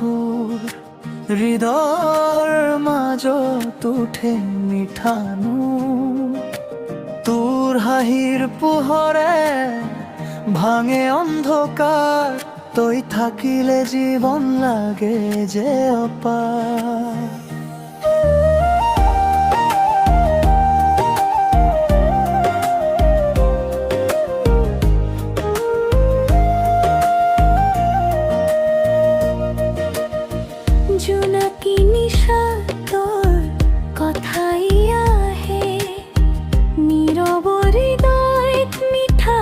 সুৰ হৃদয়ৰ মাজত উঠে মিঠানো তোৰ হাঁহিৰ পোহৰে ভাঙে অন্ধকাৰ তই থাকিলে জীৱন লাগে যে অপাৰ জোনাকি নিশা তোৰ কথাই আহে নীৰব হৃদয়ত মিঠা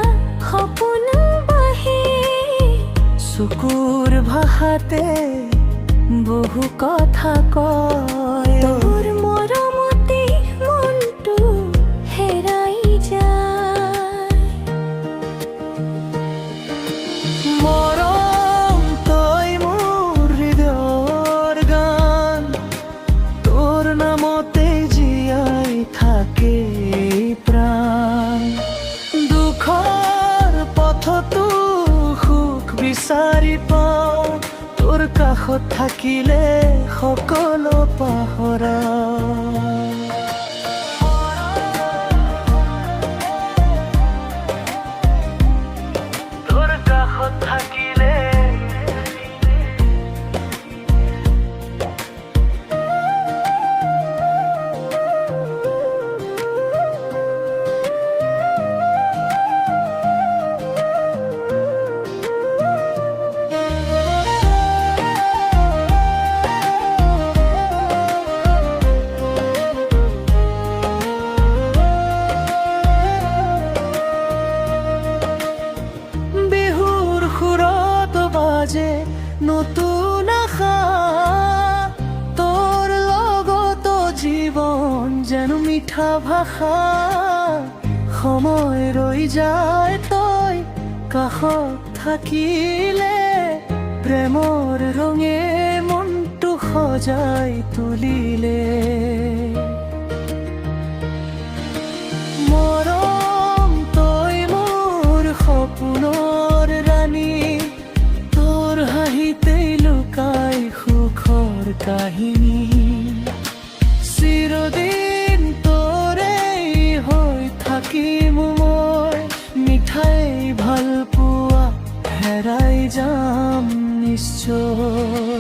সপোন বাহে চকুৰ ভাষাতে বহু কথা কয় তোৰ মৰমতে মনটো হেৰাই যায় মৰম তই মোৰ হৃদয়ৰ গান তোৰ নামতে জীয়াই থাকে প্ৰাণ দুখৰ পথতো সুখ বিচাৰি পাওঁ তোৰ কাষত থাকিলে সকলো পাহৰা তোৰ কাষত থাকিলে যে নতুন আশা তোৰ লগত জীৱন যেন মিঠা ভাষা সময় ৰৈ যায় তই কাষত থাকিলে প্ৰেমৰ ৰঙে মনটো সজাই তুলিলে মৰম তই মোৰ সপোনৰ ৰাণী হাঁহিতেই লুকাই সুখৰ কাহিনী চিৰদিন তোৰেই হৈ থাকিম মই মিঠাই ভাল পোৱা হেৰাই যাম নিশ্চয়